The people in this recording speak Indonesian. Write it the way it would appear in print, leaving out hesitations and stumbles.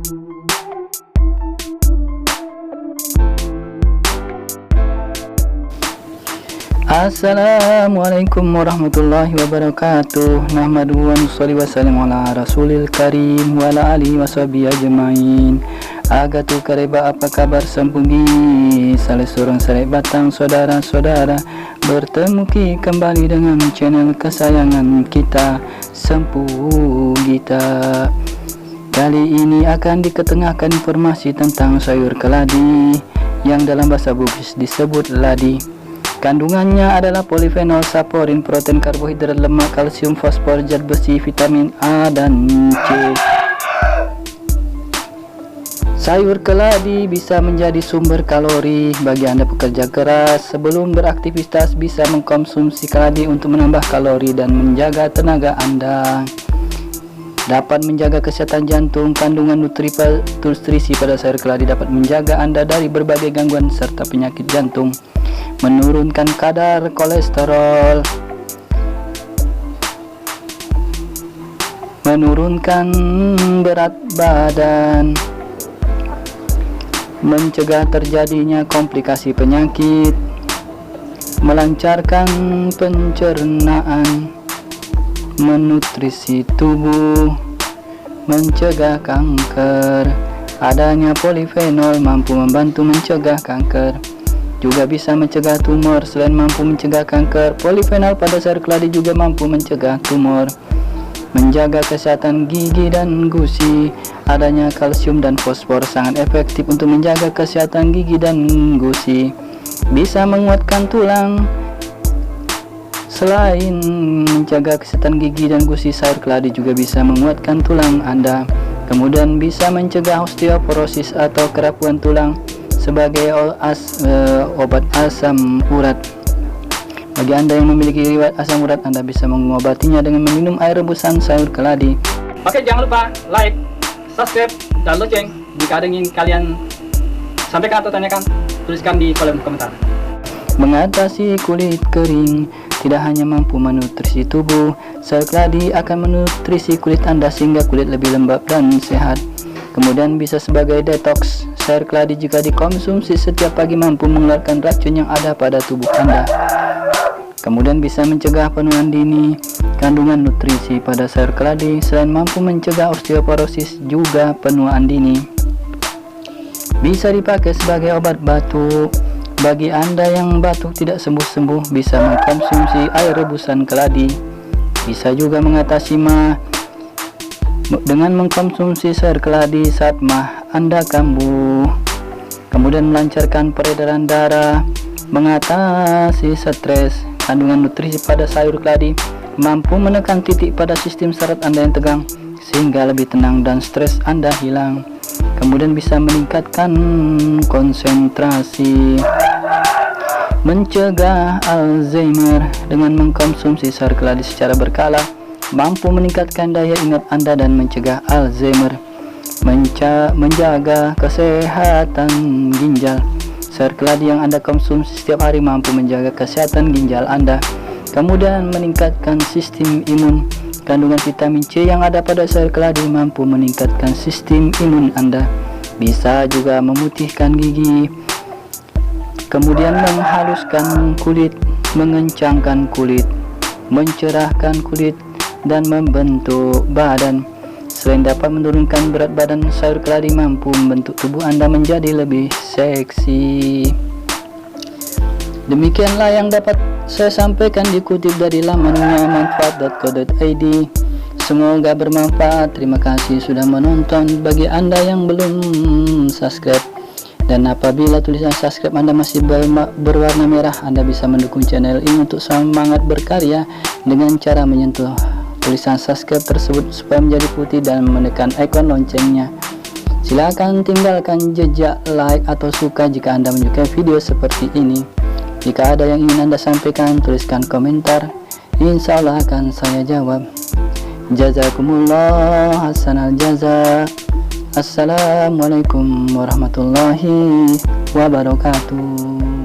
Assalamualaikum warahmatullahi wabarakatuh. Nahmaduhu wa nusalli wa sallim ala rasulil karim wa ala alihi wa sahbihi ajmain. Agatu kareba, apa kabar sempunggi? Salah seorang sahabat batang saudara-saudara, bertemu kembali dengan channel kesayangan kita, Sempu Gita. Kali ini akan diketengahkan informasi tentang sayur keladi yang dalam bahasa Bugis disebut ladi. Kandungannya adalah polifenol, saporin, protein, karbohidrat, lemak, kalsium, fosfor, zat besi, vitamin A dan C. Sayur keladi bisa menjadi sumber kalori bagi Anda pekerja keras. Sebelum beraktivitas bisa mengkonsumsi keladi untuk menambah kalori dan menjaga tenaga Anda. Dapat menjaga kesehatan jantung. Kandungan nutrisi pada sayur keladi dapat menjaga Anda dari berbagai gangguan serta penyakit jantung. Menurunkan kadar kolesterol, menurunkan berat badan, mencegah terjadinya komplikasi penyakit, melancarkan pencernaan, menutrisi tubuh, mencegah kanker. Adanya polifenol mampu membantu mencegah kanker, juga bisa mencegah tumor. Selain mampu mencegah kanker, polifenol pada sayur keladi juga mampu mencegah tumor, menjaga kesehatan gigi dan gusi. Adanya kalsium dan fosfor sangat efektif untuk menjaga kesehatan gigi dan gusi, bisa menguatkan tulang. Selain menjaga kesehatan gigi dan gusi, sayur keladi juga bisa menguatkan tulang Anda. Kemudian bisa mencegah osteoporosis atau kerapuan tulang sebagai obat asam urat. Bagi Anda yang memiliki riwayat asam urat, Anda bisa mengobatinya dengan meminum air rebusan sayur keladi. Oke, jangan lupa like, subscribe, dan lonceng. Jika ada ingin kalian sampaikan atau tanyakan, tuliskan di kolom komentar. Mengatasi kulit kering. Tidak hanya mampu menutrisi tubuh, sayur keladi akan menutrisi kulit Anda sehingga kulit lebih lembab dan sehat. Kemudian bisa sebagai detox. Sayur keladi jika dikonsumsi setiap pagi mampu mengeluarkan racun yang ada pada tubuh Anda. Kemudian bisa mencegah penuaan dini. Kandungan nutrisi pada sayur keladi selain mampu mencegah osteoporosis juga penuaan dini. Bisa dipakai sebagai obat batuk. Bagi Anda yang batuk tidak sembuh-sembuh, bisa mengkonsumsi air rebusan keladi. Bisa juga mengatasi mah dengan mengkonsumsi sayur keladi saat mah Anda kambuh. Kemudian melancarkan peredaran darah, mengatasi stres. Kandungan nutrisi pada sayur keladi mampu menekan titik pada sistem saraf Anda yang tegang sehingga lebih tenang dan stres Anda hilang. Kemudian bisa meningkatkan konsentrasi, mencegah Alzheimer. Dengan mengkonsumsi sayur keladi secara berkala mampu meningkatkan daya ingat Anda dan mencegah Alzheimer. Menjaga kesehatan ginjal. Sayur keladi yang Anda konsumsi setiap hari mampu menjaga kesehatan ginjal Anda. Kemudian meningkatkan sistem imun. Kandungan vitamin C yang ada pada sayur keladi mampu meningkatkan sistem imun Anda. Bisa juga memutihkan gigi. Kemudian menghaluskan kulit, mengencangkan kulit, mencerahkan kulit, dan membentuk badan. Selain dapat menurunkan berat badan, sayur keladi mampu membentuk tubuh Anda menjadi lebih seksi. Demikianlah yang dapat saya sampaikan, dikutip dari lamannya manfaat.co.id. Semoga bermanfaat. Terima kasih sudah menonton. Bagi Anda yang belum subscribe, dan apabila tulisan subscribe Anda masih berwarna merah, Anda bisa mendukung channel ini untuk semangat berkarya dengan cara menyentuh tulisan subscribe tersebut supaya menjadi putih dan menekan ikon loncengnya. Silakan tinggalkan jejak like atau suka jika Anda menyukai video seperti ini. Jika ada yang ingin Anda sampaikan, tuliskan komentar. Insya Allah akan saya jawab. Jazakumullah hasanal jaza. Assalamualaikum warahmatullahi wabarakatuh.